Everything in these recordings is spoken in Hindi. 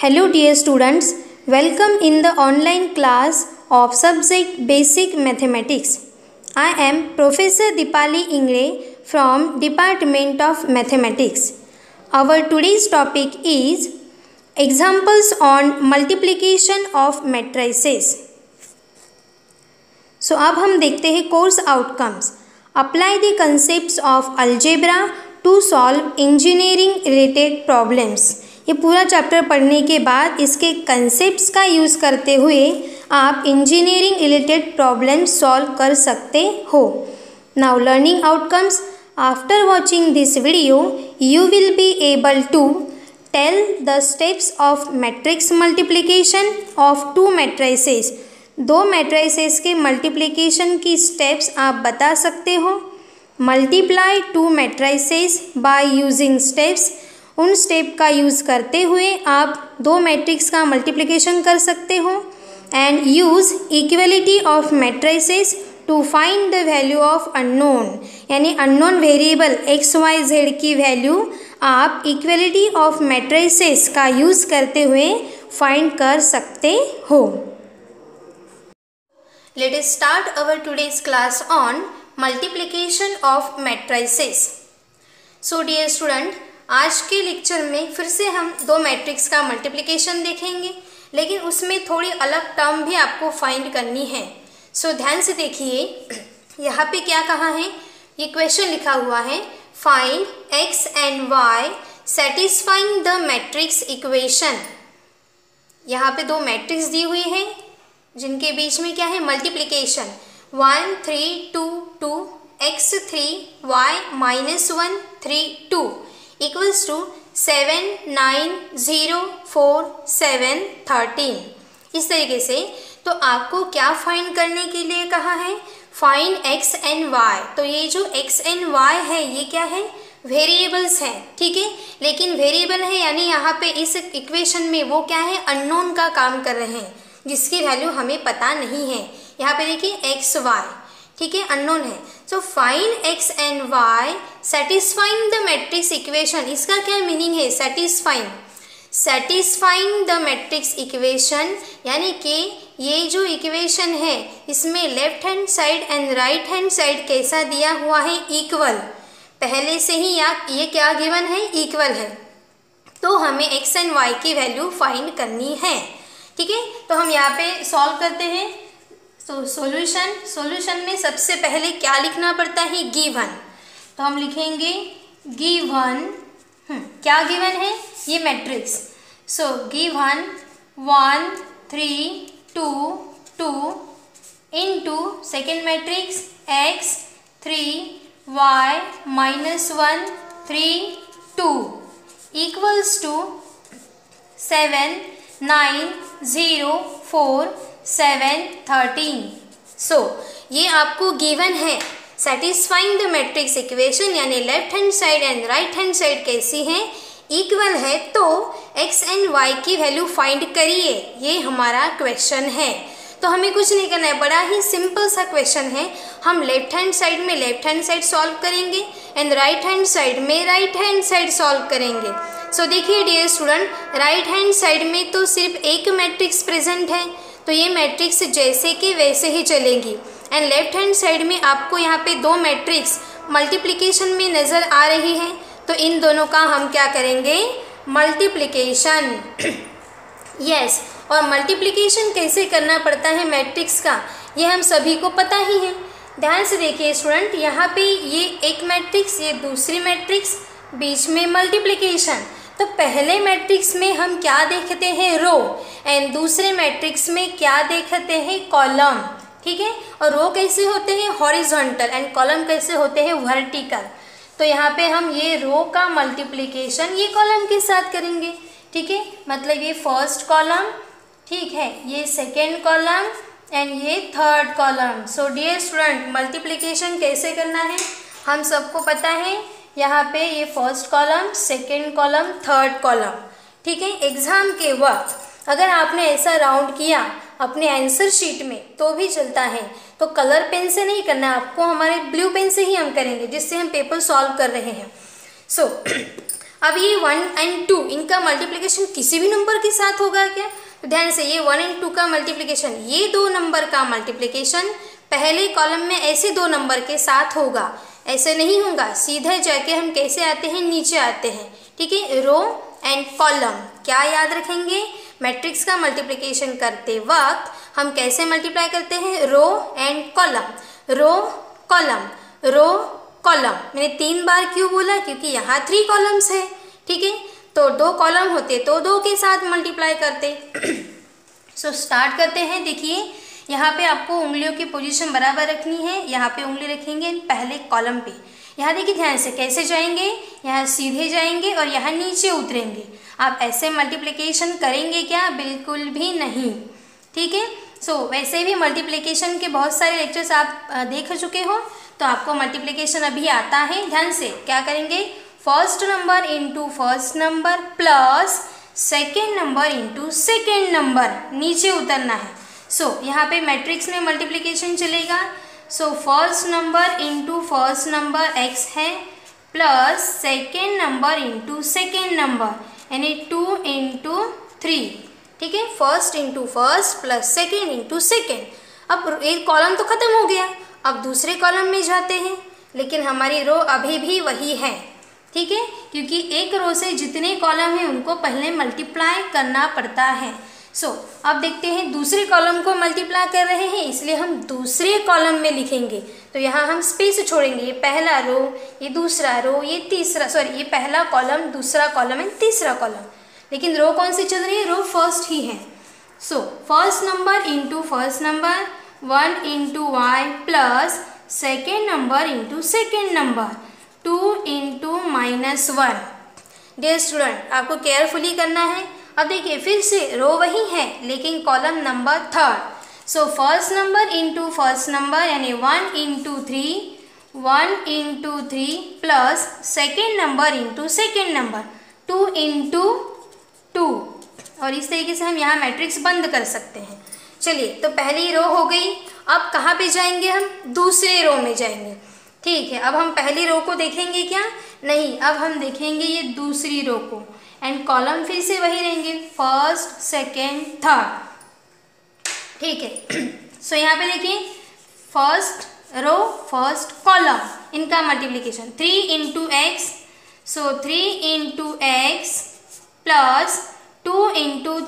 Hello dear students, welcome in the online class of subject Basic Mathematics. I am Professor Dipali Ingre from Department of Mathematics. Our today's topic is examples on multiplication of matrices. So अब हम देखते हैं course outcomes. Apply the concepts of algebra to solve engineering related problems. ये पूरा चैप्टर पढ़ने के बाद इसके कंसेप्ट्स का यूज़ करते हुए आप इंजीनियरिंग रिलेटेड प्रॉब्लम सॉल्व कर सकते हो. Now learning outcomes. After watching this video you will be able to tell the steps of matrix multiplication of two matrices. दो मैट्रिसेस के मल्टीप्लिकेशन की स्टेप्स आप बता सकते हो. Multiply two matrices by using steps. उन स्टेप का यूज़ करते हुए आप दो मैट्रिक्स का मल्टीप्लिकेशन कर सकते हो. And use equality of matrices to find the value of unknown. यानी unknown variable x y z की वैल्यू आप इक्वलिटी ऑफ मैट्रिसेस का यूज़ करते हुए फाइंड कर सकते हो. Let us start our today's class on multiplication of matrices. So dear student, आज के लेक्चर में फिर से हम दो मैट्रिक्स का मल्टीप्लिकेशन देखेंगे, लेकिन उसमें थोड़ी अलग टर्म भी आपको फाइंड करनी है. सो ध्यान से देखिए, यहाँ पे क्या कहा है, ये क्वेश्चन लिखा हुआ है find x and y satisfying the matrix equation. यहाँ पे दो मैट्रिक्स दी हुई है जिनके बीच में क्या है, multiplication. 1 3 2 2 x 3 y -1 3 2 equals to 7 9 0 4 7 13. इस तरीके से तो आपको क्या फाइंड करने के लिए कहा है, फाइंड एक्स एंड वाई. तो ये जो एक्स एंड वाई है ये क्या है, वेरिएबल्स हैं, ठीक है. लेकिन वेरिएबल है यानी यहाँ पे इस इक्वेशन में वो क्या है, अननोन का काम कर रहे हैं जिसकी वैल्यू हमें पता नहीं है. यहाँ पे देखिए एक्स वाई, ठीक है, अननोन है. So find x and y satisfying the matrix equation. इसका क्या मीनिंग है, सेटिस्फाइंग द मैट्रिक्स इक्वेशन, यानी कि ये जो इक्वेशन है इसमें left hand side and right hand side कैसा दिया हुआ है, इक्वल. पहले से ही ये क्या गिवन है, इक्वल है. तो हमें एक्स एंड वाई की वैल्यू फाइंड करनी है, ठीक है. तो हम यहाँ पे सॉल्व करते हैं. तो सॉल्यूशन में सबसे पहले क्या लिखना पड़ता है, गिवन. तो हम लिखेंगे गिवन, क्या गिवन है, ये matrix. So given 1 3 2 2 into second matrix x 3 y -1 3 2 equals to 7 9 0 4 7 13. So ये आपको गिवन है. सेटिस्फाइंग द मैट्रिक्स इक्वेशन यानी left hand side and right hand side कैसी है, इक्वल है. तो एक्स एंड वाई की वैल्यू फाइंड करिए, ये हमारा क्वेश्चन है. तो हमें कुछ नहीं करना है, बड़ा ही सिंपल सा क्वेश्चन है. हम लेफ्ट हैंड साइड में लेफ्ट हैंड साइड सॉल्व करेंगे एंड राइट हैंड साइड में राइट हैंड साइड सॉल्व करेंगे. सो देखिए dear student, right hand side में तो सिर्फ एक मैट्रिक्स प्रेजेंट है, तो ये मैट्रिक्स जैसे कि वैसे ही चलेगी. एंड लेफ्ट हैंड साइड में आपको यहाँ पे दो मैट्रिक्स मल्टीप्लिकेशन में नज़र आ रही है, तो इन दोनों का हम क्या करेंगे, मल्टीप्लिकेशन. यस, और मल्टीप्लिकेशन कैसे करना पड़ता है मैट्रिक्स का, ये हम सभी को पता ही है. ध्यान से देखिए स्टूडेंट, यहाँ पे ये एक मैट्रिक्स, ये दूसरी मैट्रिक्स, बीच में मल्टीप्लिकेशन. तो पहले मैट्रिक्स में हम क्या देखते हैं, रो, एंड दूसरे मैट्रिक्स में क्या देखते हैं, कॉलम, ठीक है. और रो कैसे होते हैं, हॉरिजॉन्टल, एंड कॉलम कैसे होते हैं, वर्टिकल. तो यहाँ पे हम ये रो का मल्टीप्लिकेशन ये कॉलम के साथ करेंगे, ठीक है. मतलब ये फर्स्ट कॉलम, ठीक है, ये सेकेंड कॉलम एंड ये third column. So dear student, multiplication कैसे करना है हम सबको पता है. यहाँ पे ये first column, second column, third column, ठीक है. एग्ज़ाम के वक्त अगर आपने ऐसा राउंड किया अपने आंसर शीट में तो भी चलता है, तो कलर पेन से नहीं करना, आपको हमारे ब्लू पेन से ही हम करेंगे जिससे हम पेपर सॉल्व कर रहे हैं. सो अब ये 1 and 2 इनका मल्टीप्लिकेशन किसी भी नंबर के साथ होगा क्या? तो ध्यान से, ये 1 and 2 का मल्टीप्लिकेशन, ये दो नंबर का मल्टीप्लिकेशन पहले कॉलम में ऐसे दो नंबर के साथ होगा, ऐसे नहीं होगा। सीधे जाके हम कैसे आते हैं, नीचे आते हैं। ठीक है, रो एंड कॉलम। क्या याद रखेंगे, मैट्रिक्स का मल्टीप्लिकेशन करते वक्त हम कैसे मल्टीप्लाई करते हैं, row and column, row column, row column. मैंने 3 बार क्यों बोला, क्योंकि यहाँ 3 कॉलम्स है। ठीक है, तो 2 कॉलम होते तो 2 के साथ मल्टीप्लाई करते। सो स्टार्ट करते हैं। देखिए यहाँ पे आपको उंगलियों की पोजीशन बराबर रखनी है। यहाँ पे उंगली रखेंगे पहले कॉलम पे। यहाँ देखिए ध्यान से, कैसे जाएंगे, यहाँ सीधे जाएंगे और यहाँ नीचे उतरेंगे। आप ऐसे मल्टीप्लिकेशन करेंगे क्या, बिल्कुल भी नहीं। ठीक है, सो वैसे भी मल्टीप्लिकेशन के बहुत सारे लेक्चर्स आप देख चुके हो, तो आपको मल्टीप्लिकेशन अभी आता है। ध्यान से क्या करेंगे, first number into first number plus second number into second number, नीचे उतरना है। सो यहाँ पे मैट्रिक्स में मल्टीप्लिकेशन चलेगा। सो first number into first number x है plus second number into second number, यानी 2 इंटू 3। ठीक है, first into first plus second into second. अब एक कॉलम तो खत्म हो गया, अब दूसरे कॉलम में जाते हैं, लेकिन हमारी रो अभी भी वही है। ठीक है, क्योंकि एक रो से जितने कॉलम हैं उनको पहले मल्टीप्लाई करना पड़ता है। सो अब देखते हैं, दूसरे कॉलम को मल्टीप्लाई कर रहे हैं, इसलिए हम दूसरे कॉलम में लिखेंगे। तो यहाँ हम स्पेस छोड़ेंगे, ये पहला रो, ये दूसरा रो, ये तीसरा, सॉरी ये पहला कॉलम, दूसरा कॉलम एंड तीसरा कॉलम। लेकिन रो कौन सी चल रही है, रो फर्स्ट ही है। So first number into first number 1 into y plus second number into second number 2 into -1। Dear student, आपको केयरफुली करना है। अब देखिए फिर से रो वही है, लेकिन कॉलम नंबर थर्ड। सो first number into first number यानी 1 into 3 plus second number into second number 2 into 2। और इस तरीके से हम यहाँ मैट्रिक्स बंद कर सकते हैं। चलिए, तो पहली रो हो गई। अब कहाँ पे जाएंगे, हम दूसरे रो में जाएंगे। ठीक है, अब हम पहली रो को देखेंगे क्या, नहीं, अब हम देखेंगे ये दूसरी रो को। एंड कॉलम फिर से वही रहेंगे, फर्स्ट सेकेंड थर्ड। ठीक है, सो यहाँ पे देखिए फर्स्ट रो फर्स्ट कॉलम, इनका मल्टीप्लिकेशन 3 इंटू एक्स। सो 3 इंटू एक्स प्लस 2 इंटू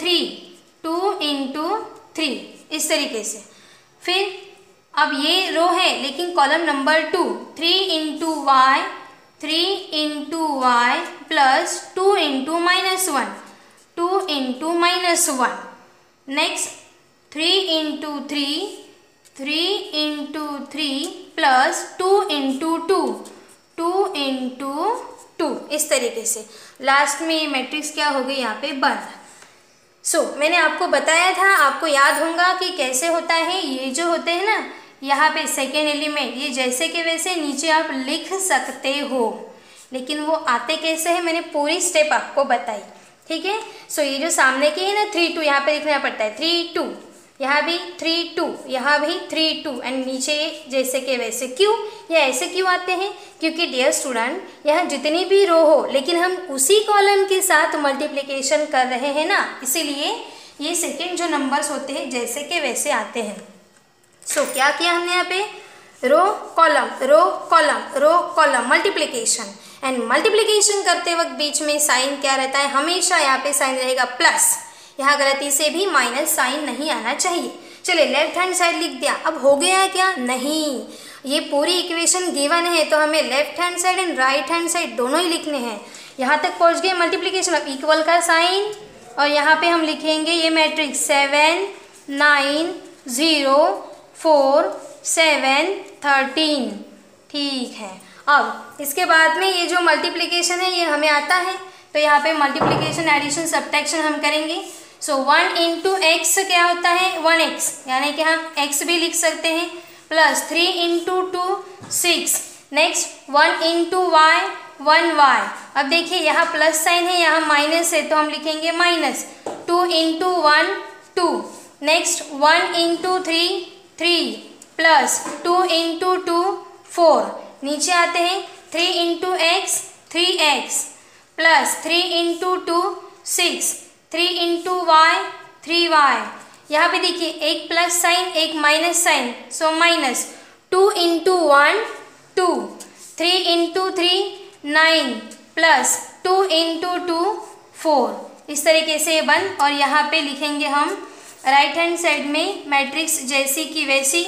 3, इस तरीके से। फिर अब ये रो है, लेकिन column number 2, 3 into y plus 2 into -1, 2 into -1। Next 3 into 3 plus 2 into 2 into 2, इस तरीके से। लास्ट में ये मैट्रिक्स क्या हो गई, यहाँ पे बंद। सो मैंने आपको बताया था, आपको याद होगा कि कैसे होता है। ये जो होते हैं ना, यहाँ पे सेकेंड एलिमेंट, ये जैसे के वैसे नीचे आप लिख सकते हो, लेकिन वो आते कैसे हैं, मैंने पूरी स्टेप आपको बताई। ठीक है, सो ये जो सामने के है ना 3 2, यहाँ पे लिखना पड़ता है 3 2, यहाँ भी 3 2, यहाँ भी 3 2 एंड नीचे जैसे के वैसे। क्यों, ये ऐसे क्यों आते हैं, क्योंकि डियर स्टूडेंट यहाँ जितनी भी रो हो, लेकिन हम उसी कॉलम के साथ मल्टीप्लिकेशन कर रहे हैं ना, इसीलिए ये सेकेंड जो नंबर्स होते हैं जैसे के वैसे आते हैं। सो क्या किया हमने यहाँ पे, row column multiplication. And multiplication करते वक्त बीच में साइन क्या रहता है, हमेशा यहाँ पे साइन रहेगा प्लस। यहाँ गलती से भी माइनस साइन नहीं आना चाहिए। चलिए लेफ्ट हैंड साइड लिख दिया। अब हो गया क्या, नहीं, ये पूरी इक्वेशन गिवन है, तो हमें left hand side and right hand side दोनों ही लिखने हैं। यहाँ तक पहुँच गए मल्टीप्लिकेशन। अब इक्वल का साइन, और यहाँ पे हम लिखेंगे ये मैट्रिक्स 7 9 0 4 7 13। ठीक है, अब इसके बाद में ये जो मल्टीप्लिकेशन है ये हमें आता है, तो यहाँ पे मल्टीप्लिकेशन एडिशन सब्ट्रैक्शन हम करेंगे। सो 1 इंटू एक्स क्या होता है, 1x, यानी कि हम x भी लिख सकते हैं, plus 3 into 2 6। Next 1 into y 1y। अब देखिए यहाँ प्लस साइन है, यहाँ माइनस है, तो हम लिखेंगे minus 2 into 1 2। Next 1 into 3 plus 2 into 2 4। नीचे आते हैं 3 into x 3x plus 3 into 2 6, 3 into y 3y। यहाँ पे देखिए एक प्लस साइन एक minus sign, so minus 2 into 1 2, 3 into 3 9 plus 2 into 2 4। इस तरीके से बन। और यहाँ पे लिखेंगे हम राइट हैंड साइड में मैट्रिक्स जैसी की वैसी।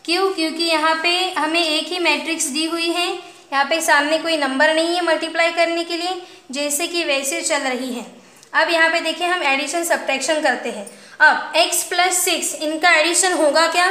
क्यों? क्योंकि यहाँ पे हमें एक ही मैट्रिक्स दी हुई है, यहाँ पे सामने कोई नंबर नहीं है मल्टीप्लाई करने के लिए, जैसे कि वैसे चल रही है। अब यहाँ पे देखिए हम एडिशन सब्ट्रैक्शन करते हैं। अब x प्लस 6 इनका एडिशन होगा क्या?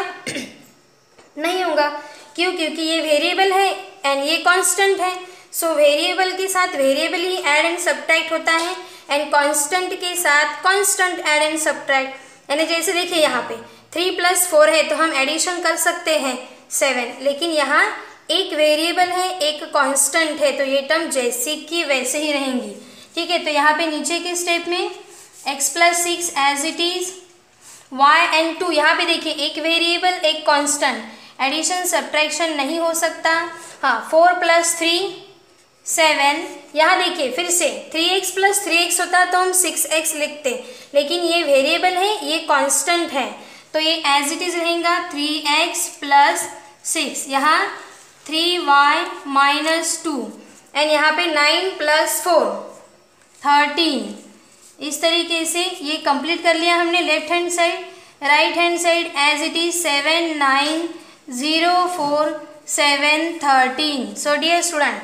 नहीं होगा। क्यों? क्योंकि ये वेरिएबल है एंड ये कांस्टेंट है। सो वेरिएबल के साथ variable he add and subtract होता है एंड कांस्टेंट के साथ कांस्टेंट ऐड एंड सब्ट्रैक्ट। यानी जैसे देखिए यहाँ पे 3 प्लस 4 है तो हम एडिशन कर सकते हैं 7, लेकिन यहाँ एक वेरिएबल है एक कांस्टेंट है, तो ये टर्म जैसी की वैसे ही रहेंगी। ठीक है, तो यहाँ पे नीचे के स्टेप में x plus 6 as it is, y and 2, यहाँ पे देखिए एक वेरिएबल एक कांस्टेंट, एडिशन सब्ट्रैक्शन नहीं हो सकता। हाँ, 4 प्लस 3 7, यहाँ देखिए फिर से 3x प्लस 3x होता तो हम 6x लिखते, लेकिन ये वेरिएबल है ये कांस्टेंट है, तो ये एज इट इज रहेगा 3x प्लस 6, यहाँ 3y माइनस 2 एंड यहाँ पे 9 प्लस 4 13। इस तरीके से ये कंप्लीट कर लिया हमने left hand side. Right hand side as it is 7 9 0 4 7 13। So dear student,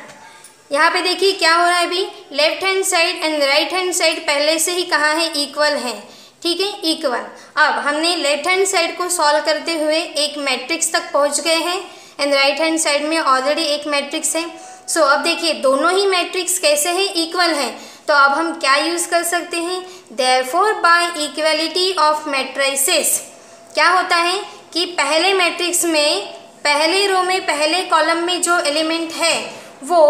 यहाँ पे देखिए क्या हो रहा है। अभी left hand side and right hand side पहले से ही कहा है इक्वल है। ठीक है, इक्वल। अब हमने लेफ्ट हैंड साइड को सॉल्व करते हुए एक मैट्रिक्स तक पहुँच गए हैं एंड राइट हैंड साइड में ऑलरेडी एक मैट्रिक्स है। सो अब देखिए दोनों ही मैट्रिक्स कैसे हैं? इक्वल हैं। तो अब हम क्या यूज़ कर सकते हैं? Therefore by equality of matrices क्या होता है कि पहले मैट्रिक्स में पहले रो में पहले कॉलम में जो एलिमेंट है वो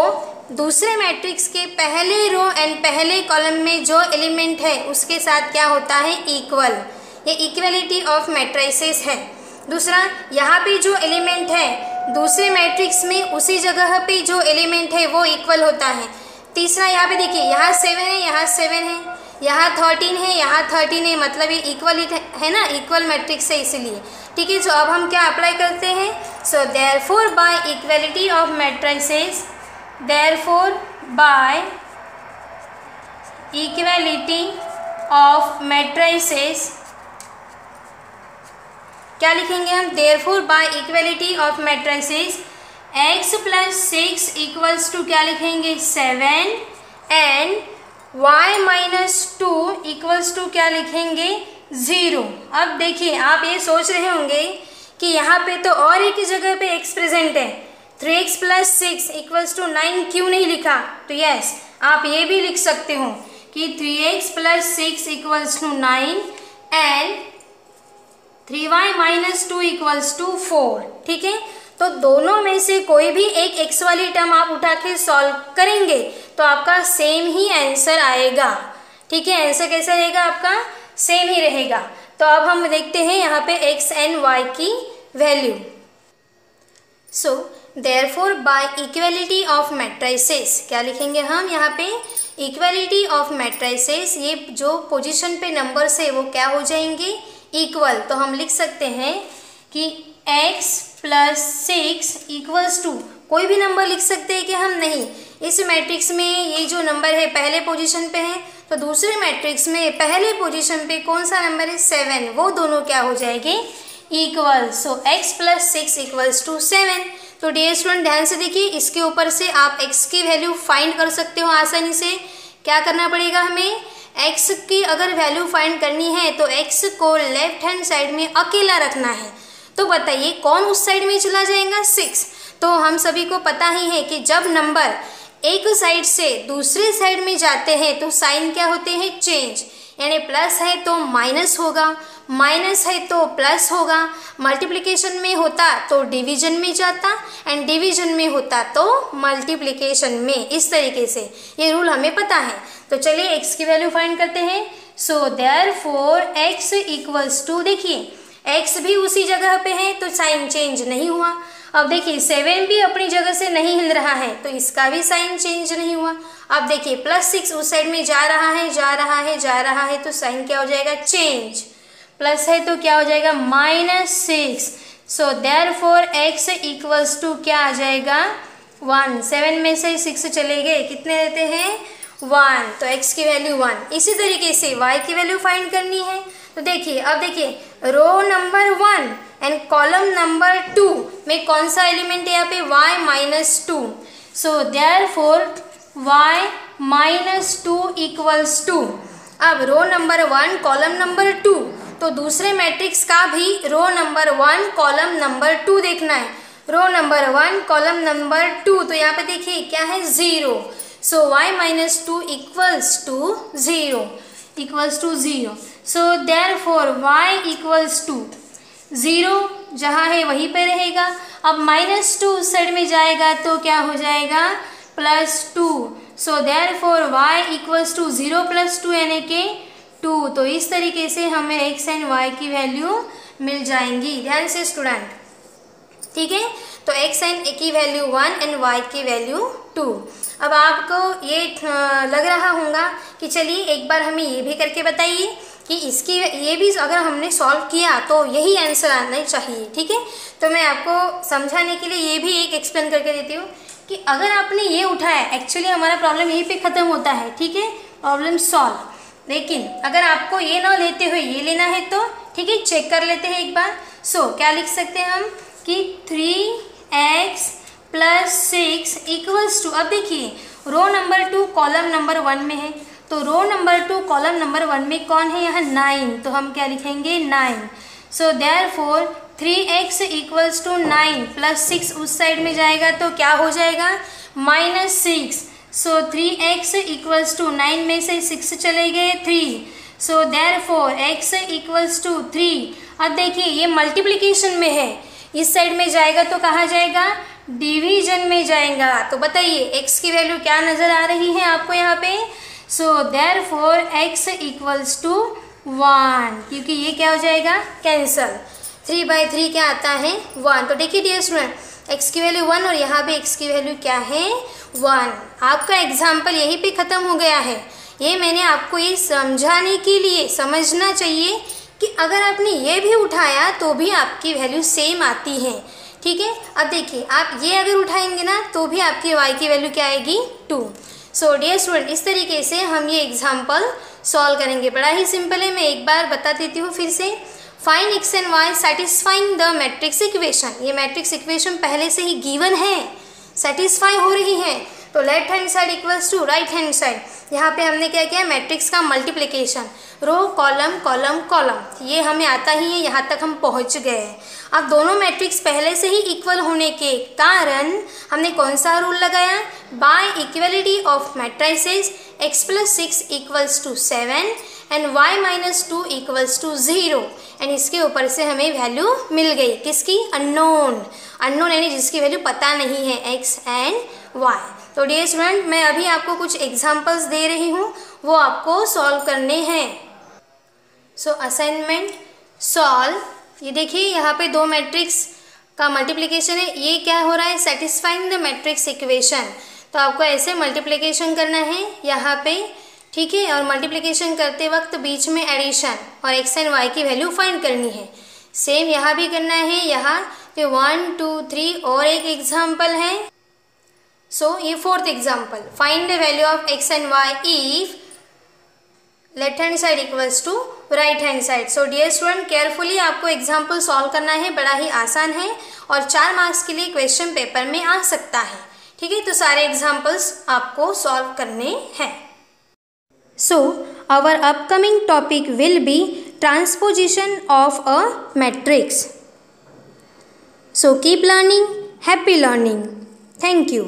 दूसरे मैट्रिक्स के पहले रो एंड पहले कॉलम में जो एलिमेंट है उसके साथ क्या होता है? इक्वल। ये इक्वलिटी ऑफ मैट्रिसेस है। दूसरा, यहाँ पे जो एलिमेंट है दूसरे मैट्रिक्स में उसी जगह पे जो एलिमेंट है वो इक्वल होता है। तीसरा, यहाँ पे देखिए यहाँ 7 है यहाँ 7 है, यहाँ 13 है यहाँ 13 है, मतलब ये इक्वल है ना, इक्वल मैट्रिक्स है इसलिए। ठीक है, तो अब हम क्या अप्लाई करते हैं? So therefore by equality of matrices, therefore by equality of matrices क्या लिखेंगे हम? Therefore by equality of matrices x plus 6 equals to क्या लिखेंगे? 7 and y minus 2 equals to क्या लिखेंगे? 0। अब देखिए आप ये सोच रहे होंगे कि यहाँ पे तो और एक ही जगह पे x प्रेजेंट है, 3x प्लस 6 इक्वल्स टू 9 क्यों नहीं लिखा? तो यस, आप ये भी लिख सकते हो कि 3x plus 6 equals to 9 and 3y minus 2 equals to 4। ठीक है, तो दोनों में से कोई भी एक x वाली टर्म आप उठा के सॉल्व करेंगे तो आपका सेम ही आंसर आएगा। ठीक है, आंसर कैसा रहेगा आपका? सेम ही रहेगा। तो अब हम देखते हैं यहाँ पे x एंड y की value. So therefore by equality of matrices क्या लिखेंगे हम यहाँ पे? इक्वलिटी ऑफ मैट्रिसेस, ये जो पोजीशन पे नंबर्स है वो क्या हो जाएंगे? इक्वल। तो हम लिख सकते हैं कि x प्लस 6 इक्वल्स टू, कोई भी नंबर लिख सकते हैं कि हम नहीं, इस मैट्रिक्स में ये जो नंबर है पहले पोजीशन पे है तो दूसरे मैट्रिक्स में पहले पोजीशन पे कौन सा नंबर है? 7, वो दोनों क्या हो जाएंगे? Equal. So x plus 6 equals to 7। तो डियर स्टूडेंट ध्यान से देखिए, इसके ऊपर से आप x की वैल्यू फाइंड कर सकते हो आसानी से। क्या करना पड़ेगा हमें? x की अगर वैल्यू फाइंड करनी है तो x को लेफ्ट हैंड साइड में अकेला रखना है। तो बताइए कौन उस साइड में चला जाएगा? 6। तो हम सभी को पता ही है कि जब नंबर एक साइड से दूसरे साइड में जाते हैं तो साइन क्या होते हैं? चेंज। यानी प्लस है तो माइनस होगा, माइनस है तो प्लस होगा, मल्टीप्लिकेशन में होता तो डिवीजन में जाता एंड डिवीजन में होता तो मल्टीप्लिकेशन में। इस तरीके से ये रूल हमें पता है। तो चलिए x की वैल्यू फाइंड करते हैं। So therefore x equals to, देखिए x भी उसी जगह पे है तो साइन चेंज नहीं हुआ। अब देखिए 7 भी अपनी जगह से नहीं हिल रहा है, तो इसका भी साइन चेंज नहीं हुआ। अब देखिए +6 उस साइड में जा रहा है, जा रहा है, जा रहा है, तो साइन क्या हो जाएगा, चेंज। प्लस है तो क्या हो जाएगा, -6। So therefore x equals to क्या आ जाएगा, 1। 7 में से 6 चले गए, कितने रहते हैं, 1। तो x की वैल्यू 1। इसी तरीके से y की वैल्यू फाइंड करनी है। तो देखिए अब देखिए row number 1 and column number 2 में कौन सा एलिमेंट है यहाँ पे, y-2। So therefore y-2 equals to, अब रो नंबर 1 कॉलम नंबर 2, तो दूसरे मैट्रिक्स का भी रो नंबर 1 कॉलम नंबर 2 देखना है। रो नंबर 1 कॉलम नंबर 2, तो यहाँ पे देखिए क्या है, 0। So y-2 equals to 0, equals to 0। So therefore y equals to 0 जहाँ है वहीं पे रहेगा। अब -2 उस साइड में जाएगा तो क्या हो जाएगा, +2। So therefore y equals to 0 + 2 यानी कि 2। तो इस तरीके से हमें x एंड y की वैल्यू मिल जाएंगी। ध्यान से स्टूडेंट, ठीक है। तो x एंड की वैल्यू 1 एंड y की वैल्यू 2। अब आपको ये लग रहा होगा कि चलिए एक बार हमें ये भी करके बताइए कि इसकी ये भी अगर हमने सॉल्व किया तो यही आंसर आना चाहिए, ठीक है। तो मैं आपको समझाने के लिए ये भी एक एक्सप्लेन करके देती हूँ कि अगर आपने ये उठाया, एक्चुअली हमारा प्रॉब्लम यहीं पे ख़त्म होता है, ठीक है, प्रॉब्लम सॉल्व। लेकिन अगर आपको ये ना लेते हुए ये लेना है तो ठीक है, चेक कर लेते हैं एक बार। सो क्या लिख सकते हैं हम कि 3x + 6 इक्वल्स टू, अब देखिए रो नंबर 2 कॉलम नंबर 1 में है, तो रो नंबर 2 कॉलम नंबर 1 में कौन है, यहाँ 9, तो हम क्या लिखेंगे, 9। So therefore 3x equals to 9 + 6 उस साइड में जाएगा तो क्या हो जाएगा, -6। सो 3x इक्वल्स टू 9 में से 6 चले गए, 3। So therefore x equals to 3। अब देखिए ये मल्टीप्लिकेशन में है, इस साइड में जाएगा तो कहाँ जाएगा, डिवीजन में जाएगा। तो बताइए x की वैल्यू क्या नज़र आ रही है आपको यहाँ पे। So therefore x equals to 1, क्योंकि ये क्या हो जाएगा, कैंसल। 3/3 क्या आता है, 1। तो देखिए डियर स्टूडेंट, x की वैल्यू 1 और यहाँ पे x की वैल्यू क्या है, 1। आपका एग्जाम्पल यहीं पे ख़त्म हो गया है। ये मैंने आपको ये समझाने के लिए, समझना चाहिए कि अगर आपने ये भी उठाया तो भी आपकी वैल्यू सेम आती है, ठीक है। अब देखिए आप ये अगर उठाएंगे ना तो भी आपकी y की वैल्यू क्या आएगी, 2। सो डियर स्टूडेंट, इस तरीके से हम ये एग्जाम्पल सॉल्व करेंगे। बड़ा ही सिंपल है, मैं एक बार बता देती हूँ फिर से। Find x and y satisfying the matrix equation. ये मैट्रिक्स इक्वेशन पहले से ही गिवन है, सेटिस्फाई हो रही है। तो left hand side equals to right hand side, यहाँ पे हमने क्या किया, मैट्रिक्स का multiplication, row column column column, ये हमें आता ही है, यहाँ तक हम पहुँच गए हैं। अब दोनों मैट्रिक्स पहले से ही इक्वल होने के कारण हमने कौन सा रूल लगाया, by equality of matrices x + 6 equals to 7 and y-2 equals to 0। And इसके ऊपर से हमें वैल्यू मिल गई, किसकी, अननोन। अननोन यानी जिसकी वैल्यू पता नहीं है, x एंड y। तो डियर स्टूडेंट, मैं अभी आपको कुछ एग्जांपल्स दे रही हूँ, वो आपको सॉल्व करने हैं। सो असाइनमेंट सॉल्व। ये देखिए यहाँ पे दो मैट्रिक्स का मल्टीप्लिकेशन है, ये क्या हो रहा है, सेटिस्फाइंग द मैट्रिक्स इक्वेशन। तो आपको ऐसे मल्टीप्लिकेशन करना है यहाँ पे, ठीक है। और मल्टीप्लिकेशन करते वक्त बीच में एडिशन और x एंड y की वैल्यू फाइंड करनी है। सेम यहाँ भी करना है, यहाँ पे 1 2 3 और एक एग्जाम्पल है। सो ये 4th example, find the value of x and y if left hand side equals to right hand side. So dear student, carefully आपको एग्जाम्पल सॉल्व करना है, बड़ा ही आसान है और 4 मार्क्स के लिए क्वेश्चन पेपर में आ सकता है, ठीक है। तो सारे एग्जाम्पल्स आपको सॉल्व करने हैं। So our upcoming topic will be transposition of a matrix. So keep learning, happy learning, thank you.